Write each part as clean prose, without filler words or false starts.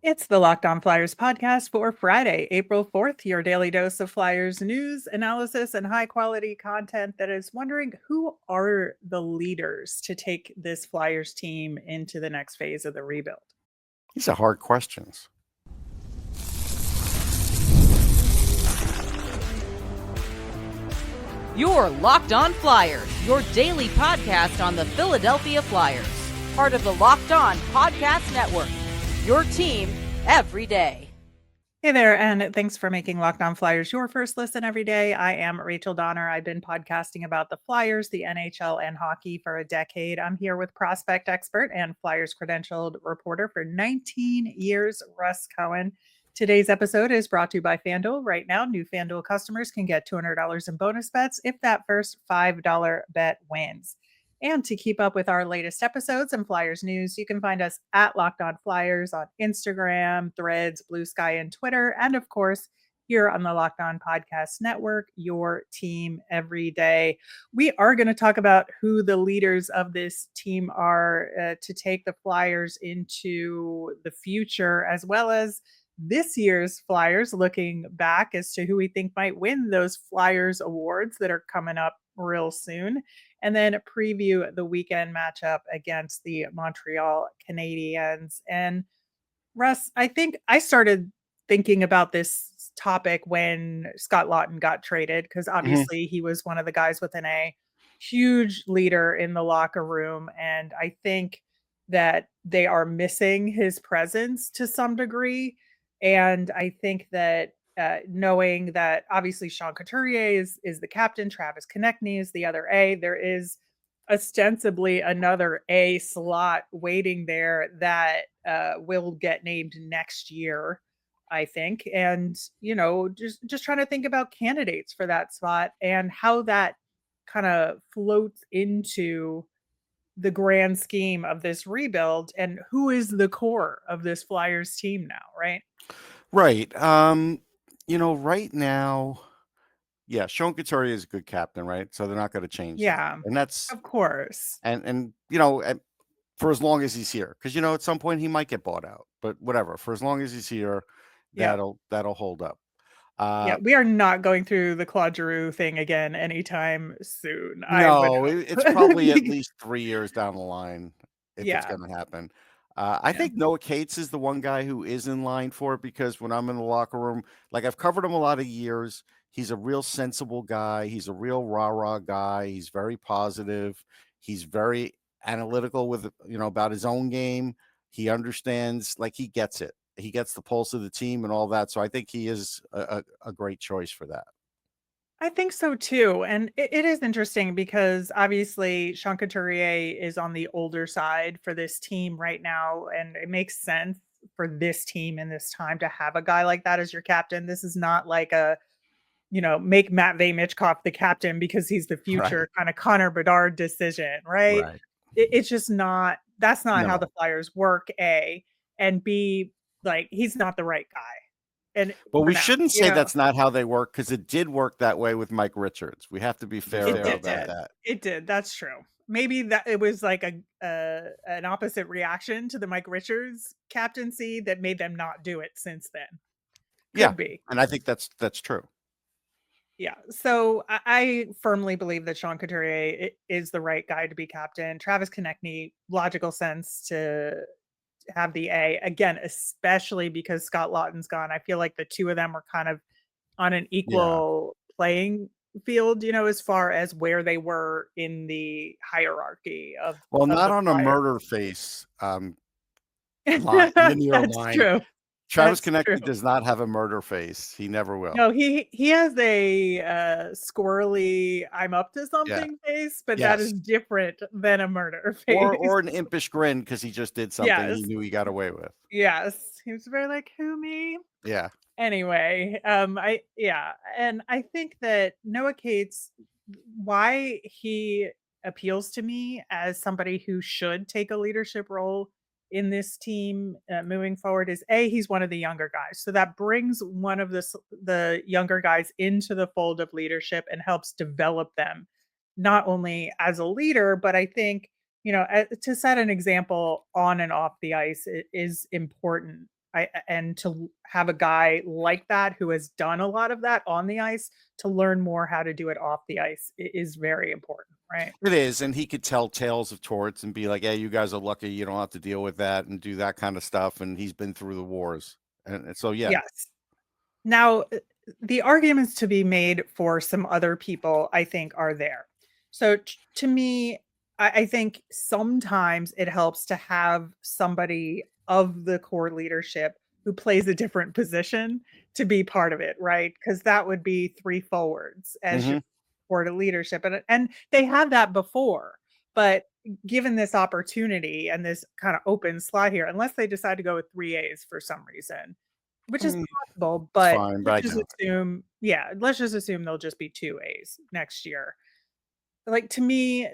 It's the Locked On Flyers podcast for Friday, April 4th, your daily dose of Flyers news, analysis, and high quality content that is wondering who are the leaders to take this Flyers team into the next phase of the rebuild. These are hard questions. You're Locked On Flyers, your daily podcast on the Philadelphia Flyers, part of the Locked On Podcast Network. Your team every day. Hey there, and thanks for making Locked On Flyers your first listen every day. I am Rachel Donner. I've been podcasting about the Flyers, the NHL, and hockey for a decade. I'm here with prospect expert and Flyers credentialed reporter for 19 years, Russ Cohen. Today's episode is brought to you by FanDuel. Right now, new FanDuel customers can get $200 in bonus bets if that first $5 bet wins. And to keep up with our latest episodes and Flyers news, you can find us at Locked On Flyers on Instagram, Threads, Blue Sky, and Twitter. And of course, here on the Locked On Podcast Network, your team every day. We are going to talk about who the leaders of this team are to take the Flyers into the future, as well as this year's Flyers, looking back as to who we think might win those Flyers awards that are coming up real soon, and then preview the weekend matchup against the Montreal Canadiens. And Russ, I think I started thinking about this topic when Scott Laughton got traded, because obviously he was one of the guys with a huge leader in the locker room. And I think that they are missing his presence to some degree. And I think that knowing that obviously Sean Couturier is the captain, Travis Konechny is the other A, there is ostensibly another A slot waiting there that will get named next year, I think. And, you know, just trying to think about candidates for that spot and how that kind of floats into the grand scheme of this rebuild and who is the core of this Flyers team now, right? Right. Right now, yeah, Sean Couturier is a good captain, right? So they're not going to change that. Yeah, And that's of course. and for as long as he's here, because at some point he might get bought out, but whatever. For as long as he's here, Yeah. that'll hold up. Yeah, we are not going through the Claude Giroux thing again anytime soon. I would No, hope. it's probably at least 3 years down the line if it's Yeah, going to happen. I yeah, think Noah Cates is the one guy who is in line for it, because when I'm in the locker room, like, I've covered him a lot of years. He's a real sensible guy. He's a real rah-rah guy. He's very positive. He's very analytical with, about his own game. He understands, like, he gets it. He gets the pulse of the team and all that. So I think he is a great choice for that. I think so too. And it is interesting because obviously Sean Couturier is on the older side for this team right now. And it makes sense for this team in this time to have a guy like that as your captain. This is not like make Matvei Michkov the captain because he's the Right. future kind of Connor Bedard decision, right? Right. It's just not, that's not how No. the Flyers work, A, and B, like, he's not the right guy. And Well, for we now, shouldn't say that's not how they work, because it did work that way with Mike Richards. We have to be fair it about did. that. It did. That's true. Maybe that it was like an opposite reaction to the Mike Richards captaincy that made them not do it since then. Yeah, Could be. and I think that's true. Yeah. So I firmly believe that Sean Couturier is the right guy to be captain. Travis Konechny, logical sense to have the A again, especially because Scott Laughton's gone. I feel like the two of them are kind of on an Yeah. equal playing field, as far as where they were in the hierarchy Well, of not the on a Flyers. murder face linear That's line. true. Travis That's true. Konechny does not have a murder face. He never will. No, he has a squirrely "I'm up to Yeah. something" face, but that is Yes. different than a murder face. Or an impish grin because he just did something Yes. he knew he got away with. Yes. He was very like, "Who, me?" Yeah. Anyway, and I think that Noah Cates, why he appeals to me as somebody who should take a leadership role in this team moving forward is A, he's one of the younger guys. So that brings one of the younger guys into the fold of leadership and helps develop them, not only as a leader, but I think, to set an example on and off the ice is important And to have a guy like that who has done a lot of that on the ice to learn more how to do it off the ice is very important, right? It is, and he could tell tales of torts and be like, "Yeah, you guys are lucky you don't have to deal with that," and do that kind of stuff. And he's been through the wars, and so yeah. Yes. Now, the arguments to be made for some other people, I think, are there. So to me, I think sometimes it helps to have somebody of the core leadership who plays a different position to be part of it, right? Because that would be three forwards as your Hmm. core to leadership. And they had that before, but given this opportunity and this kind of open slot here, unless they decide to go with three A's for some reason, which is possible, It's but fine, but I doubt it. let's just assume they'll just be 2 A's next year. Like, to me,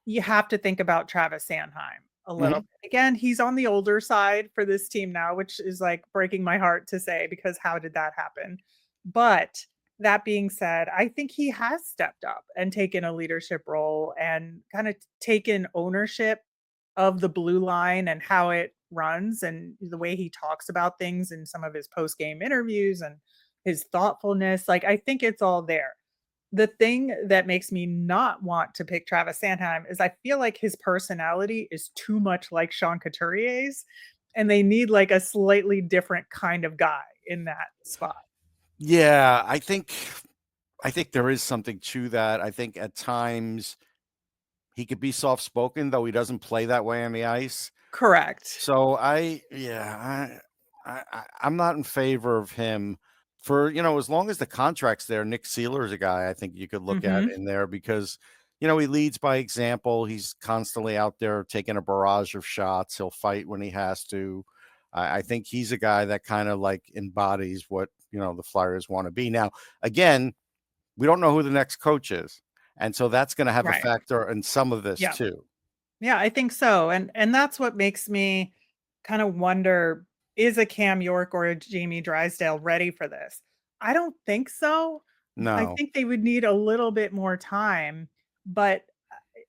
you have to think about Travis Sanheim a little Hmm. bit. Again, he's on the older side for this team now, which is, like, breaking my heart to say because how did that happen? But that being said, I think he has stepped up and taken a leadership role and kinda taken ownership of the blue line and how it runs and the way he talks about things in some of his post-game interviews and his thoughtfulness, like, I think it's all there. The thing that makes me not want to pick Travis Sanheim is I feel like his personality is too much like Sean Couturier's, and they need, like, a slightly different kind of guy in that spot. Yeah, I think there is something to that. I think at times he could be soft spoken, though he doesn't play that way on the ice. Correct. So I'm not in favor of him for, as long as the contract's there. Nick Seeler's a guy I think you could look at Mhm. in there because, he leads by example. He's constantly out there taking a barrage of shots. He'll fight when he has to. I think he's a guy that kind of like embodies what, the Flyers want to be. Now, again, we don't know who the next coach is. And so that's going to have a Right. factor in some of this Yeah. too. Yeah, I think so, and that's what makes me kind of wonder, is a Cam York or a Jamie Drysdale ready for this? I don't think so. I No. think they would need a little bit more time, but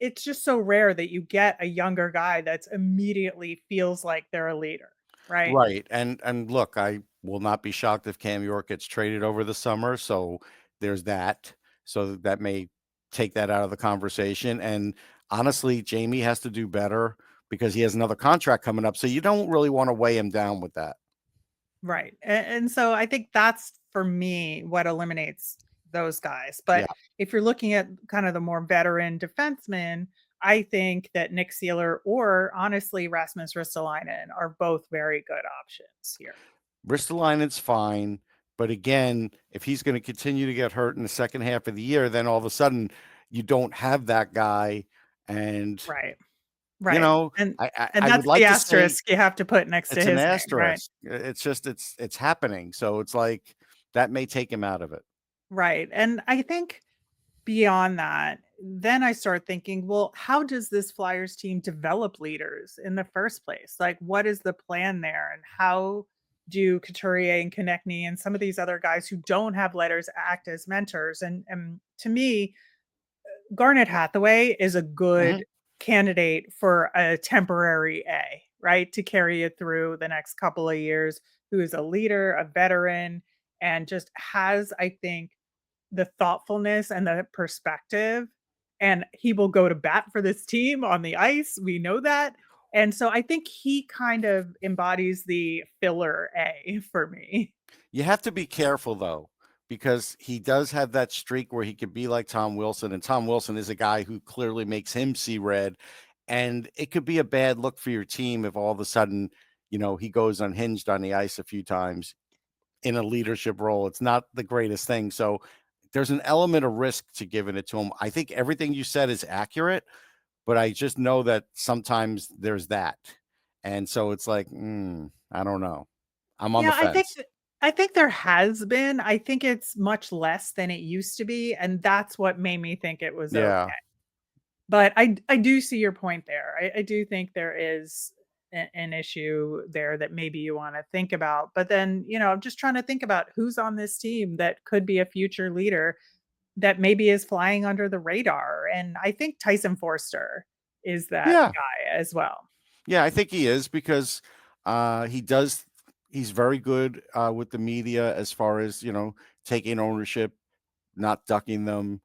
it's just so rare that you get a younger guy that's immediately feels like they're a leader, right? Right, and look, I will not be shocked if Cam York gets traded over the summer, so there's that. So that may take that out of the conversation, and honestly, Jamie has to do better because he has another contract coming up, so you don't really wanna weigh him down with that. Right. And so I think that's for me what eliminates those guys. Yeah. But if you're looking at kind of the more veteran defensemen, I think that Nick Seeler or honestly Rasmus Ristolainen are both very good options here. Ristolainen's fine, but again, if he's gonna continue to get hurt in the second half of the year, then all of a sudden you don't have that guy, and, Right. you Right. know, And I would that's the like to say asterisk you have to put next to it's an his name, right? asterisk. It's just it's happening, so it's like that may take him out of it. Right. And I think beyond that, then I start thinking, well, how does this Flyers team develop leaders in the first place? Like, what is the plan there? And how do Couturier and Konechny and some of these other guys who don't have letters act as mentors? And to me, Garnet Hathaway is a Mhm. good candidate for a temporary A, right? To carry it through the next couple of years, who is a leader, a veteran, and just has, I think, the thoughtfulness and the perspective, and he will go to bat for this team on the ice, we know that, and so I think he kind of embodies the filler A for me. You have to be careful though, because he does have that streak where he could be like Tom Wilson, and Tom Wilson is a guy who clearly makes him see red, and it could be a bad look for your team if all of a sudden, he goes unhinged on the ice a few times in a leadership role. It's not the greatest thing. So there's an element of risk to giving it to him. I think everything you said is accurate, but I just know that sometimes there's that. And so it's like, I don't know. I'm on the Yeah, fence. I think there has been, I think it's much less than it used to be, and that's what made me think it was Yeah. okay. But I do see your point there. I do think there is an issue there that maybe you want to think about. But then, I'm just trying to think about who's on this team that could be a future leader that maybe is flying under the radar. And I think Tyson Forster is that Yeah. guy as well. Yeah, I think he is because he does He's very good with the media as far as, taking ownership, not ducking them.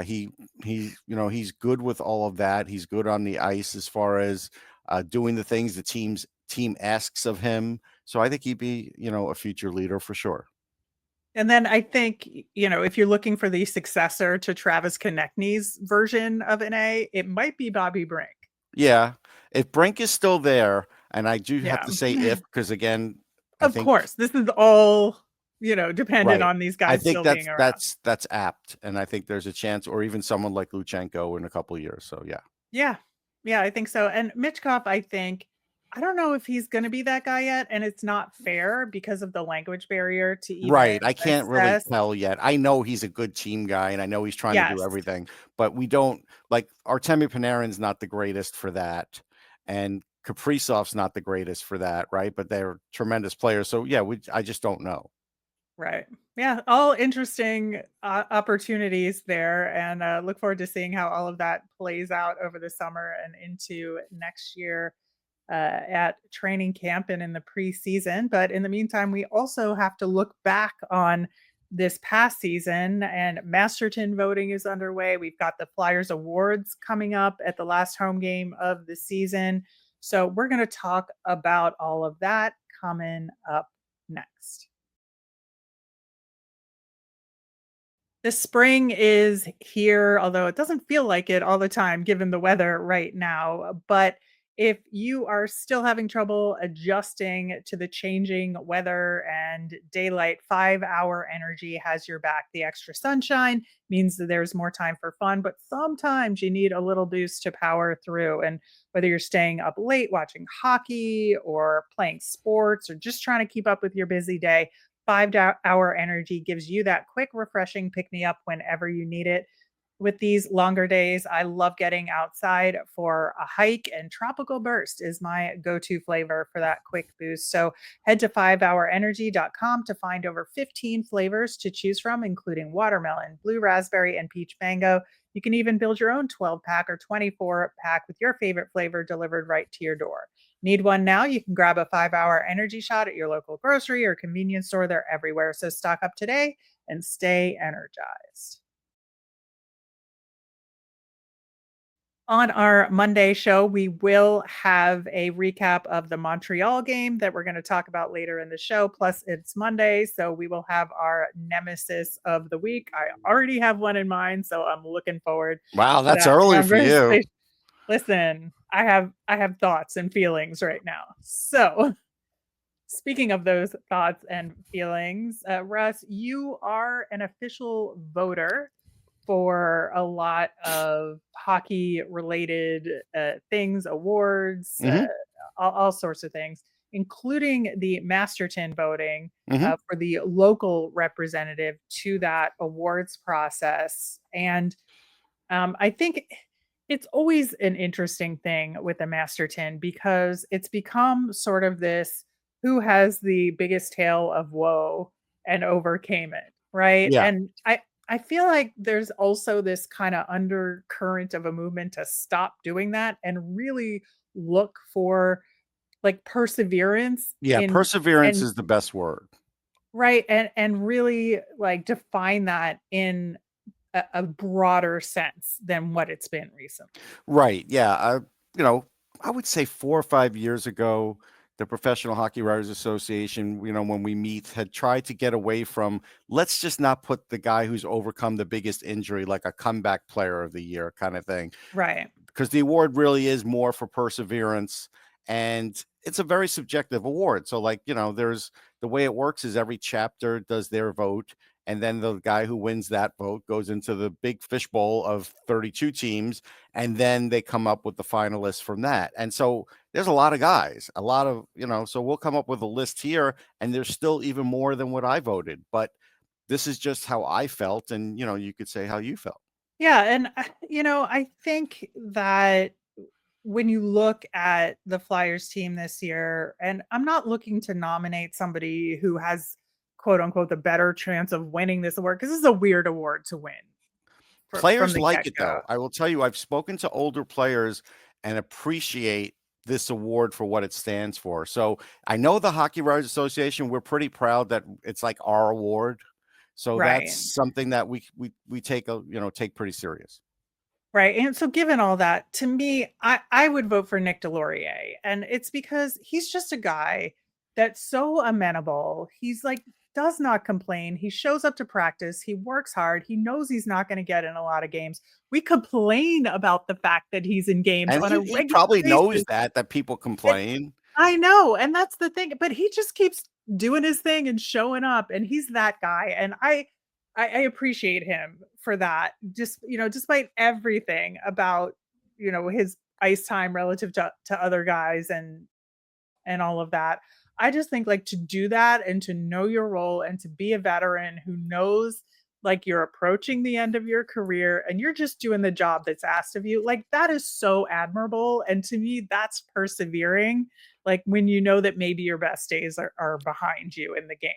He's good with all of that. He's good on the ice as far as doing the things the team asks of him. So I think he'd be, a future leader for sure. And then I think, if you're looking for the successor to Travis Konechny's version of an A, it might be Bobby Brink. Yeah. If Brink is still there, and I do have Yeah. to say if, because again, Of course, this is all, dependent right. on these I guys think still being around. that's apt, and I think there's a chance, or even someone like Luchenko in a couple of years. So yeah. Yeah. Yeah, I think so. And Michkov, I don't know if he's gonna be that guy yet, and it's not fair because of the language barrier to even Right. I can't really assess. tell yet. I know he's a good team guy, and I know he's trying to do Yes. everything, but we don't like Artemi Panarin's not the greatest for that, and Kaprizov's not the greatest for that, right? But they're tremendous players. So yeah, I just don't know. Right. Yeah, all interesting opportunities there, and look forward to seeing how all of that plays out over the summer and into next year at training camp and in the preseason. But in the meantime, we also have to look back on this past season, and Masterton voting is underway. We've got the Flyers Awards coming up at the last home game of the season. So we're going to talk about all of that coming up next. The spring is here, although it doesn't feel like it all the time given the weather right now. But if you are still having trouble adjusting to the changing weather and daylight, 5 Hour Energy has your back. The extra sunshine means that there's more time for fun, but sometimes you need a little boost to power through. And whether you're staying up late watching hockey or playing sports or just trying to keep up with your busy day, 5 Hour Energy gives you that quick, refreshing pick me up whenever you need it. With these longer days, I love getting outside for a hike, and Tropical Burst is my go to flavor for that quick boost. So head to 5hourenergy.com to find over 15 flavors to choose from, including watermelon, blue raspberry, and peach mango. You can even build your own 12-pack or 24-pack with your favorite flavor delivered right to your door. Need one now? You can grab a 5 Hour Energy shot at your local grocery or convenience store. They're everywhere. So stock up today and stay energized. On our Monday show, we will have a recap of the Montreal game that we're going to talk about later in the show. Plus, it's Monday, so we will have our nemesis of the week. I already have one in mind, so I'm looking forward Wow, to that's that early for you. conversation. Listen, I have thoughts and feelings right now. So, speaking of those thoughts and feelings, Russ, you are an official voter for a lot of hockey related things, awards, all sorts of things, including the Masterton voting for the local representative to that awards process. And I think it's always an interesting thing with the Masterton because it's become sort of this who has the biggest tale of woe and overcame it, right? Yeah. And I feel like there's also this kind of undercurrent of a movement to stop doing that and really look for like perseverance Yeah, in perseverance and is the best word. right and really like define that in a broader sense than what it's been recently. Right. Yeah. I would say 4 or 5 years ago, the Professional Hockey Writers Association, when we meet, had tried to get away from let's just not put the guy who's overcome the biggest injury, like a comeback player of the year kind of thing. Right. Because the award really is more for perseverance, and it's a very subjective award. So there's the way it works is every chapter does their vote, and then the guy who wins that vote goes into the big fishbowl of 32 teams, and then they come up with the finalists from that. And so there's a lot of guys, a lot of, so we'll come up with a list here, and there's still even more than what I voted, but this is just how I felt, and you could say how you felt. Yeah, and I think that when you look at the Flyers team this year, and I'm not looking to nominate somebody who has quote unquote the better chance of winning this award because this is a weird award to win from Players the like it get-go. though. I will tell you, I've spoken to older players and appreciate this award for what it stands for. So I know the Hockey Writers Association, we're pretty proud that it's like our award. So Right. that's something that we take take pretty serious. Right. And so given all that, to me, I would vote for Nick Delorier. And it's because he's just a guy that's so amenable. He's like does not complain. He shows up to practice. He works hard. He knows he's not going to get in a lot of games. We complain about the fact that he's in games And on a he regular probably knows basis. that people And complain. I know, and that's the thing, but he just keeps doing his thing and showing up, and he's that guy, and I appreciate him for that. Just, despite everything about, his ice time relative to other guys and all of that. I just think like to do that and to know your role and to be a veteran who knows like you're approaching the end of your career and you're just doing the job that's asked of you. Like that is so admirable. And to me, that's persevering. Like when you know that maybe your best days are behind you in the game.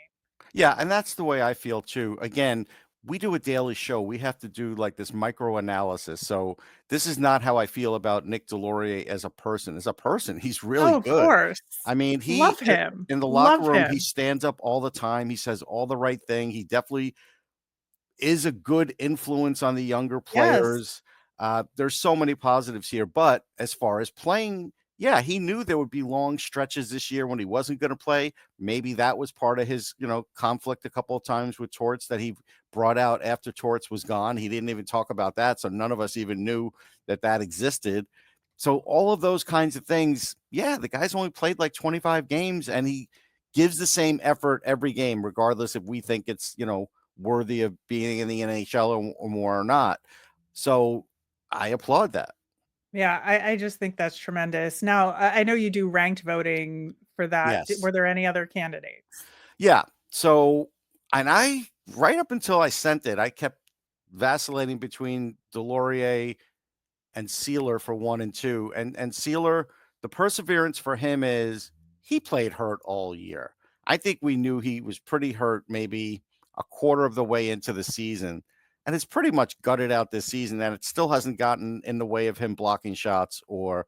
Yeah, and that's the way I feel too. Again, we do a daily show. We have to do like this micro analysis. So this is not how I feel about Nick Delorier as a person. As a person, he's really Oh, of good. course. I mean, Love him. in the locker Love room, he him. stands up all the time. He says all the right thing. He definitely is a good influence on the younger Yes. players. There's so many positives here, but as far as playing, yeah, he knew there would be long stretches this year when he wasn't going to play. Maybe that was part of his, conflict a couple of times with Torts that he brought out after Torts was gone. He didn't even talk about that, so none of us even knew that existed. So all of those kinds of things, yeah, the guy's only played like 25 games, and he gives the same effort every game, regardless if we think it's worthy of being in the NHL or more or not. So I applaud that. Yeah, I just think that's tremendous. Now, I know you do ranked voting for that. Yes. Were there any other candidates? Yeah. So, and I, right up until I sent it, I kept vacillating between Delorier and Sealer for 1 and 2. And Sealer, the perseverance for him is he played hurt all year. I think we knew he was pretty hurt maybe a quarter of the way into the season, and it's pretty much gutted out this season, and it still hasn't gotten in the way of him blocking shots or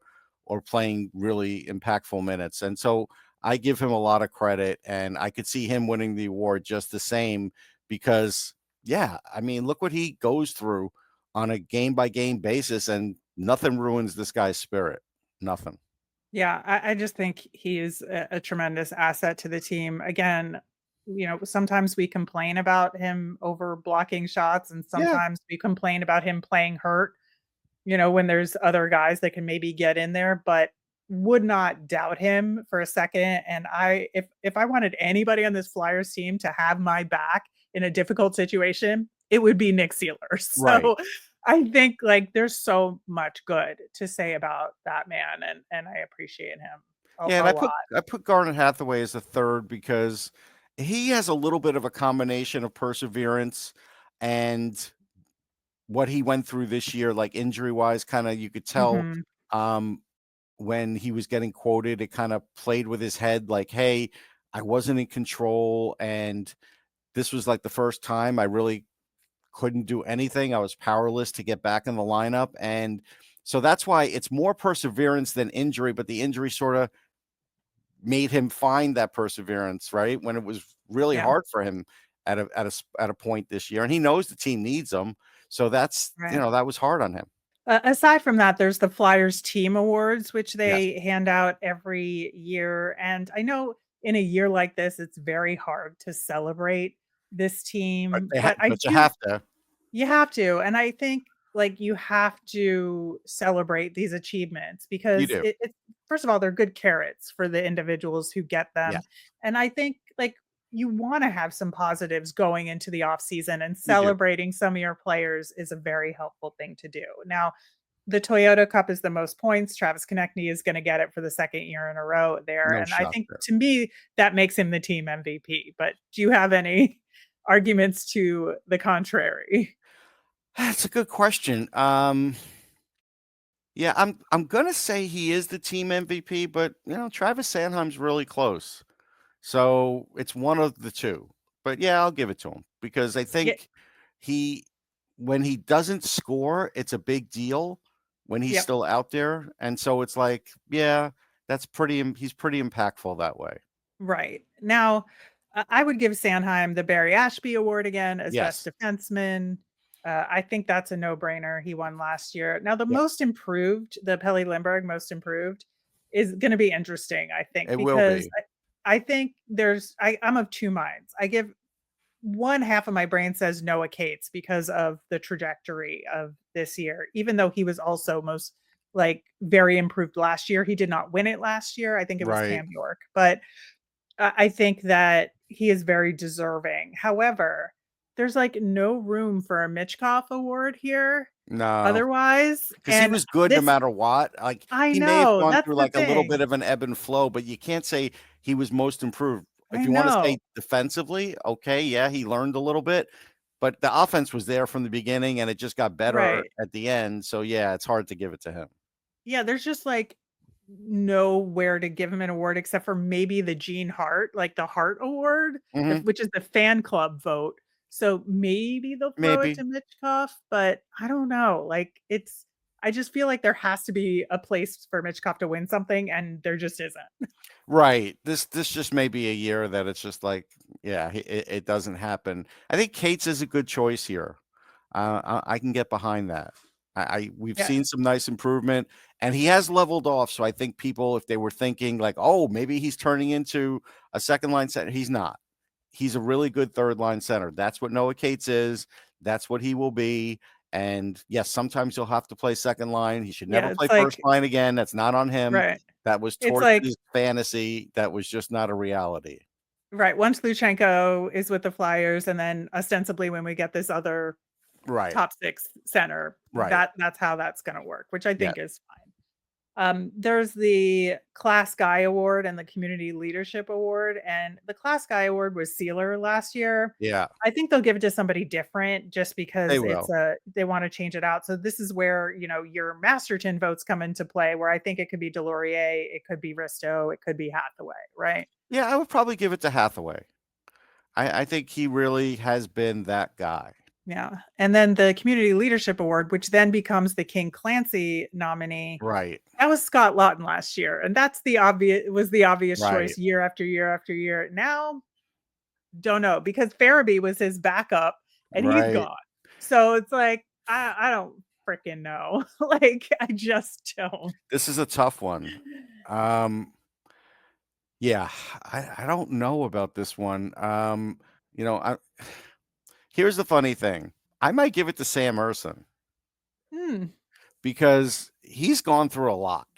playing really impactful minutes. And so I give him a lot of credit, and I could see him winning the award just the same because, yeah, I mean, look what he goes through on a game by game basis, and nothing ruins this guy's spirit. Nothing. Yeah, I just think he is a tremendous asset to the team. Again, sometimes we complain about him over blocking shots, and Yeah. sometimes we complain about him playing hurt, when there's other guys that can maybe get in there, but would not doubt him for a second. And if I wanted anybody on this Flyers team to have my back in a difficult situation, it would be Nick Sealer. Right. So I think like there's so much good to say about that man, and I appreciate him Yeah, and a lot. I put Garnet Hathaway as a third because he has a little bit of a combination of perseverance and what he went through this year, like injury wise, kind of you could tell Mhm. um, when he was getting quoted, it kind of played with his head like, hey, I wasn't in control. And this was like the first time I really couldn't do anything. I was powerless to get back in the lineup. And so that's why it's more perseverance than injury, but the injury sort of made him find that perseverance, right? When it was really Yeah, hard for him at a point this year. And he knows the team needs him. So that's, right. that was hard on him. Aside from that, there's the Flyers Team Awards, which Yes. they hand out every year. And I know in a year like this, it's very hard to celebrate this But team, they but I but you do have to. you have to, and I think, like, you have to celebrate these achievements You because do. it's first of all, they're good carrots for the individuals who get Yeah, them, and I think, like, you wanna have some positives going into the off season, and you do. celebrating some of your players is a very helpful thing to do. Now, the Toyota Cup is the most points. Travis Konechny is gonna get it for the 2nd year in a row there, No and I shock think there. to me, that makes him the team MVP, but do you have any arguments to the contrary? That's a good question. Yeah, I'm gonna say he is the team MVP, but Travis Sanheim's really close. So it's one of the two. But yeah, I'll give it to him because I Yeah, think he when he doesn't score, it's a big deal when he's yep. still out there. And so it's like, yeah. He's pretty impactful that way. Right. Now, I would give Sanheim the Barry Ashby Award again as best Yes. defenseman. I think that's a no-brainer. He won last year. Now, the Yeah. most improved, the Pelle Lindbergh most improved, is going to be interesting, I think, It will because be. I think I'm of two minds. I give one half of my brain says Noah Cates because of the trajectory of this year, even though he was also very improved last year. He did not win it last year. I think it was Right. Cam York, but I think that he is very deserving. However, there's no room for a Michkov award here No. otherwise. Because he And was good no matter what. Like, I he may have know, gone that's through the like a little thing. bit of an ebb and flow, but you can't say he was most improved. If I you want to know. say defensively, okay, yeah, he learned a little bit, but the offense was there from the beginning and it just got better Right. at the end. So yeah, it's hard to give it to him. Yeah, there's just nowhere to give him an award except for maybe the Gene Hart, the Hart Award, Mhm. which is the fan club vote. So maybe they'll throw it Maybe. to Michkov, but I don't know. I just feel like there has to be a place for Michkov to win something, and there just isn't. Right. This just may be a year that it's just like, yeah, it doesn't happen. I think Cates is a good choice here. I can get behind that. We've Yeah. seen some nice improvement, and he has leveled off. So I think people, if they were thinking like, oh, maybe he's turning into a second line center, he's not. He's a really good third line center. That's what Noah Cates is. That's what he will be. And yes, sometimes he'll have to play second line. He should Yeah, never it's play first line again. That's not on him. right. That was It's towards his fantasy. That was just not a reality. right, once Luchenko is with the Flyers, and then ostensibly when we get this other Right. top 6 center, Right. that's how that's gonna work, which I Yeah. think is fine. There's the Class Guy Award and the Community Leadership Award, and the Class Guy Award was Sealer last year. Yeah. I think they'll give it to somebody different just because They will. they wanna change it out. So this is where, your Masterton votes come into play, where I think it could be Delorier, it could be Risto, it could be Hathaway, right? Yeah, I would probably give it to Hathaway. I think he really has been that guy. Yeah, and then the Community Leadership Award, which then becomes the King Clancy nominee, Right. that was Scott Laughton last year, and that's the obvious Right. choice year after year after year. Now, don't know, because Farabee was his backup, and he's Right. gone. So it's I don't freaking know. I just don't. This is a tough one. Yeah, I don't know about this one. I here's the funny thing. I might give it to Sam Ersson Hmm. because he's gone through a lot.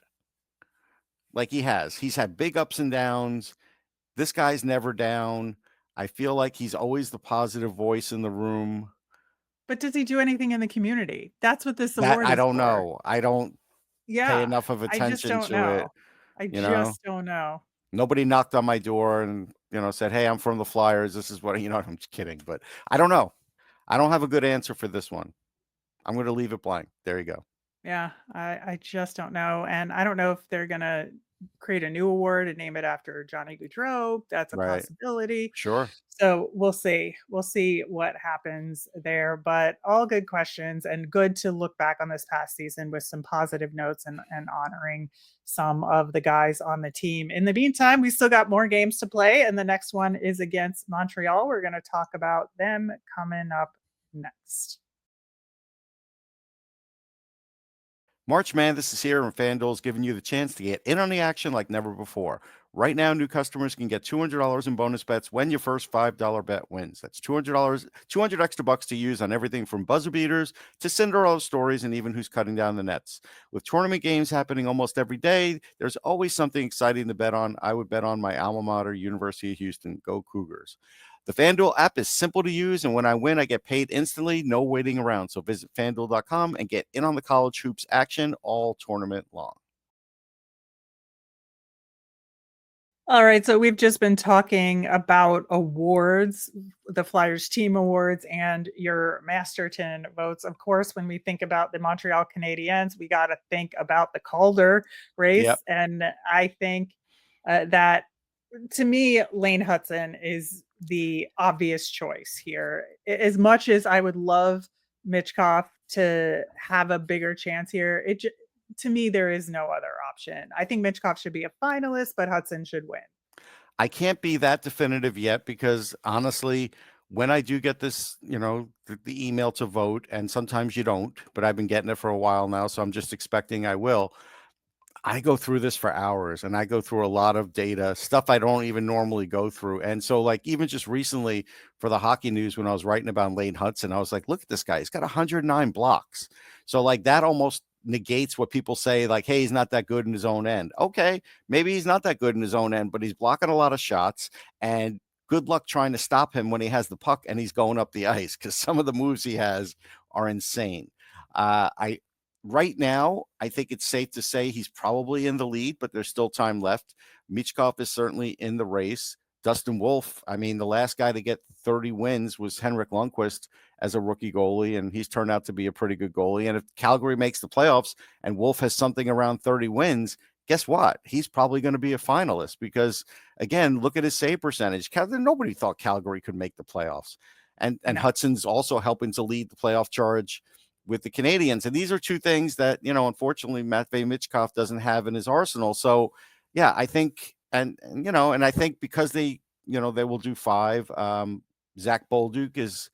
Like he has. He's had big ups and downs. This guy's never down. I feel like he's always the positive voice in the room. But does he do anything in the community? That's what this That award I is don't for. know. I don't pay Yeah, enough of I just attention don't to it, know. I you know? just don't know. Nobody knocked on my door and, said, "Hey, I'm from the Flyers. This is what," I'm just kidding, but I don't know. I don't have a good answer for this one. I'm going to leave it blank. There you go. Yeah, I just don't know, and I don't know if they're gonna create a new award and name it after Johnny Gaudreau. That's a Right. possibility. Sure. So we'll see. We'll see what happens there. But all good questions, and good to look back on this past season with some positive notes and honoring some of the guys on the team. In the meantime, we still got more games to play, and the next one is against Montreal. We're going to talk about them coming up next. March Madness is here, and FanDuel is giving you the chance to get in on the action like never before. Right now, new customers can get $200 in bonus bets when your first $5 bet wins. That's $200, 200 extra bucks to use on everything from buzzer beaters to Cinderella stories and even who's cutting down the nets. With tournament games happening almost every day, there's always something exciting to bet on. I would bet on my alma mater, University of Houston. Go Cougars. The FanDuel app is simple to use, and when I win, I get paid instantly, no waiting around. So visit FanDuel.com and get in on the college hoops action all tournament long. All right, so we've just been talking about awards, the Flyers team awards, and your Masterton votes. Of course, when we think about the Montreal Canadiens, we got to think about the Calder race. Yep. And I think that, to me, Lane Hudson is the obvious choice here. As much as I would love Michkov to have a bigger chance here, to me, there is no other option. I think Michkov should be a finalist, but Hudson should win. I can't be that definitive yet because honestly, when I do get this, the email to vote, and sometimes you don't, but I've been getting it for a while now, so I'm just expecting I will. I go through this for hours and I go through a lot of data, stuff I don't even normally go through. And so, like, even just recently for the hockey news, when I was writing about Lane Hudson, I was like, look at this guy. He's got 109 blocks. So, like, that almost negates what people say, like, hey, he's not that good in his own end. Okay, maybe he's not that good in his own end, but he's blocking a lot of shots. And good luck trying to stop him when he has the puck and he's going up the ice, because some of the moves he has are insane. I Right now, I think it's safe to say he's probably in the lead, but there's still time left. Michkov is certainly in the race. Dustin Wolf, I mean, the last guy to get 30 wins was Henrik Lundqvist as a rookie goalie, and he's turned out to be a pretty good goalie. And if Calgary makes the playoffs and Wolf has something around 30 wins, guess what? He's probably going to be a finalist because, again, look at his save percentage. Nobody thought Calgary could make the playoffs. And No. Hudson's also helping to lead the playoff charge with the Canadiens. And these are two things that, unfortunately, Matvei Michkov doesn't have in his arsenal. So, yeah, I think, and I think because they will do 5. Zach Bolduc is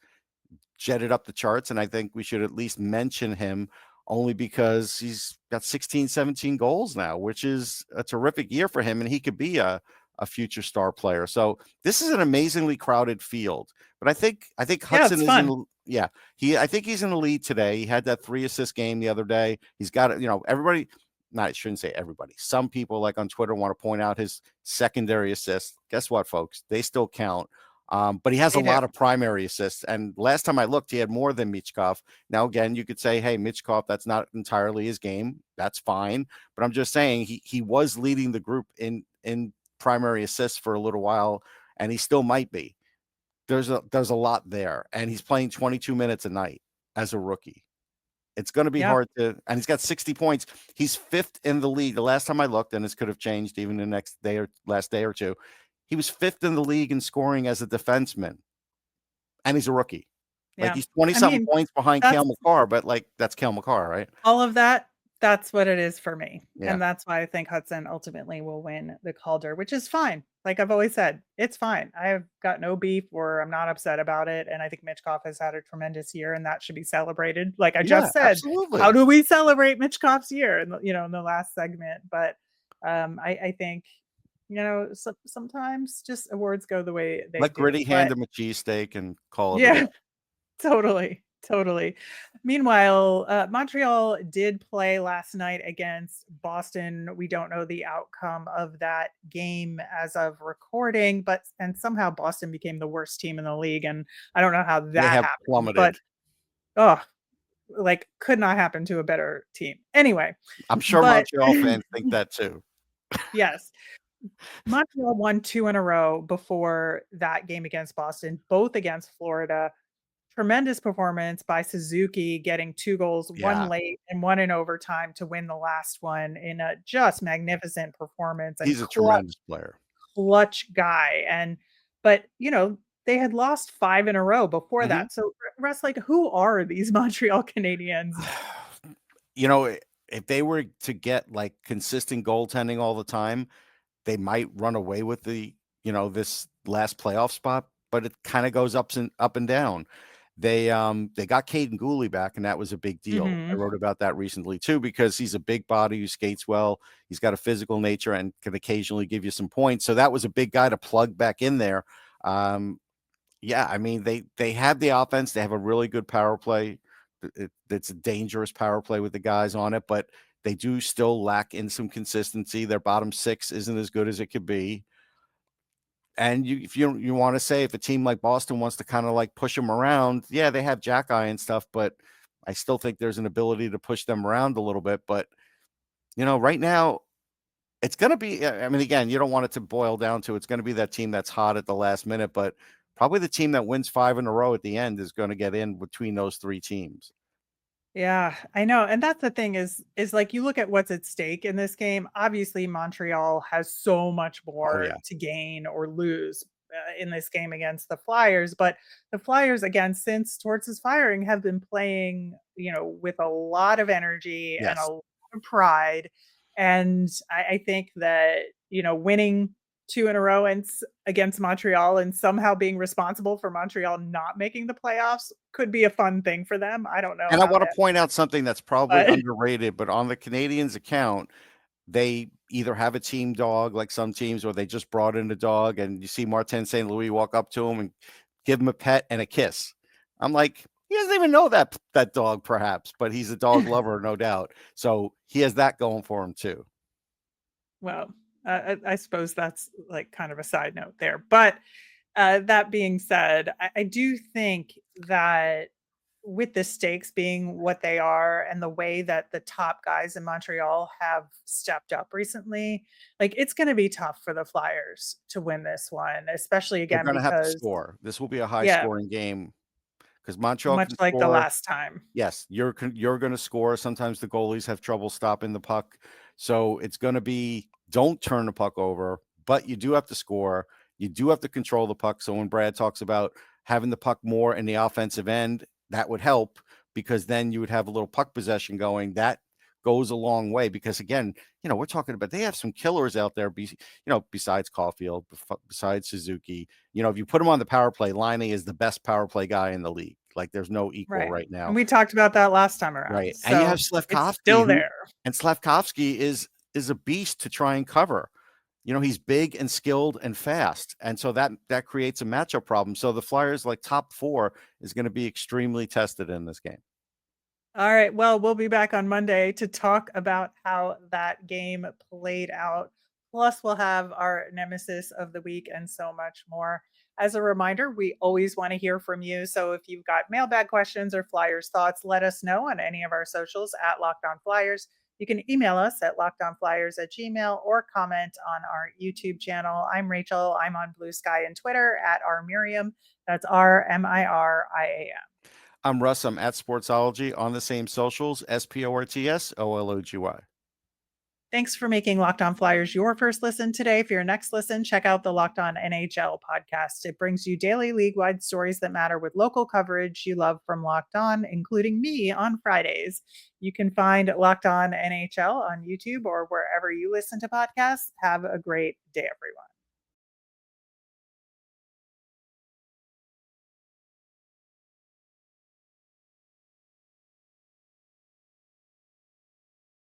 jetted up the charts, and I think we should at least mention him only because he's got 16, 17 goals now, which is a terrific year for him, and he could be a future star player. So this is an amazingly crowded field. But I think Hudson is in. Yeah, I think he's in the lead today. He had that 3-assist game the other day. He's got it. Everybody. I shouldn't say everybody. Some people, like on Twitter, want to point out his secondary assists. Guess what, folks? They still count. But he has a lot of primary assists. And last time I looked, he had more than Michkov. Now, again, you could say, hey, Michkov, that's not entirely his game. That's fine. But I'm just saying he was leading the group in primary assists for a little while, and he still might be. There's a lot there, and he's playing 22 minutes a night as a rookie. It's going to be hard to, and he's got 60 points. He's 5th in the league. The last time I looked, and this could have changed even the next day or last day or two, he was 5th in the league in scoring as a defenseman, and he's a rookie. Yeah. Like, he's 20-something points behind Cale Makar, but like, that's Cale Makar, right? All of that. That's what it is for me. Yeah. And that's why I think Hudson ultimately will win the Calder, which is fine. Like I've always said, it's fine. I've got no beef or I'm not upset about it. And I think Michkov has had a tremendous year and that should be celebrated. Like I just said, absolutely. How do we celebrate Michkov's year? And in the last segment. But I think, sometimes just awards go the way they Let do. Gritty hand him a cheesesteak and call it a day. Totally. Meanwhile, Montreal did play last night against Boston. We don't know the outcome of that game as of recording, and somehow Boston became the worst team in the league, and I don't know how that happened. Plummeted. But could not happen to a better team. Anyway, I'm sure Montreal fans think that too. Yes. Montreal won 2 in a row before that game against Boston, both against Florida. Tremendous performance by Suzuki, getting 2 goals, 1 late and 1 in overtime to win the last one in a just magnificent performance. And he's a tremendous player, clutch guy. But they had lost 5 in a row before that. So Russ, like, who are these Montreal Canadiens? If they were to get like consistent goaltending all the time, they might run away with the this last playoff spot. But it kind of goes up and down. They got Caden Gooley back, and that was a big deal. I wrote about that recently too, because he's a big body who skates well. He's got a physical nature and can occasionally give you some points. So that was a big guy to plug back in there. I mean, they have the offense. They have a really good power play. It's a dangerous power play with the guys on it, but they do still lack in some consistency. Their bottom 6 isn't as good as it could be. And if you want to say, if a team like Boston wants to kind of like push them around, they have Jack Eye and stuff, but I still think there's an ability to push them around a little bit. But, right now it's going to be, I mean, again, you don't want it to boil down to, it's going to be that team that's hot at the last minute, but probably the team that wins 5 in a row at the end is going to get in between those 3 teams. Yeah, I know. And that's the thing is like, you look at what's at stake in this game. Obviously, Montreal has so much more to gain or lose in this game against the Flyers. But the Flyers, again, since Torts' firing, have been playing, with a lot of energy and a lot pride. And I think that, winning 2 in a row against Montreal and somehow being responsible for Montreal not making the playoffs could be a fun thing for them. I don't know And I how want to, to point out something that's probably but underrated, but on the Canadiens account, they either have a team dog like some teams, or they just brought in a dog, and you see Martin St. Louis walk up to him and give him a pet and a kiss. I'm like, he doesn't even know that dog, perhaps, but he's a dog lover, no doubt. So he has that going for him too. well, I suppose that's like kind of a side note there. But that being said, I do think that with the stakes being what they are and the way that the top guys in Montreal have stepped up recently, like it's going to be tough for the Flyers to win this one, especially They're again going to have to because, score. This will be a high yeah, scoring game because Montreal much can like the score. last time. Yes, you're going to score. Sometimes the goalies have trouble stopping the puck. So it's going to be, don't turn the puck over, but you do have to score. You do have to control the puck. So when Brad talks about having the puck more in the offensive end, that would help, because then you would have a little puck possession going. That goes a long way, because again, we're talking about, they have some killers out there, besides Caulfield, besides Suzuki. If you put him on the power play, Laine is the best power play guy in the league. Like there's no equal Right. right now. And we talked about that last time around. Right. And you have So it's Slafkovsky, still there. and Slafkovsky is a beast to try and cover. He's big and skilled and fast. And so that creates a matchup problem. So the Flyers, like top 4, is going to be extremely tested in this game. All right. Well, we'll be back on Monday to talk about how that game played out. Plus, we'll have our nemesis of the week and so much more. As a reminder, we always want to hear from you. So if you've got mailbag questions or Flyers thoughts, let us know on any of our socials at Locked On Flyers. You can email us at lockedonflyers@gmail.com or comment on our YouTube channel. I'm Rachel. I'm on Blue Sky and Twitter at rmiriam. That's RMIRIAM. I'm Russ. I'm at Sportsology on the same socials, SPORTSOLOGY. Thanks for making Locked On Flyers your first listen today. For your next listen, check out the Locked On NHL podcast. It brings you daily league-wide stories that matter with local coverage you love from Locked On, including me on Fridays. You can find Locked On NHL on YouTube or wherever you listen to podcasts. Have a great day, everyone.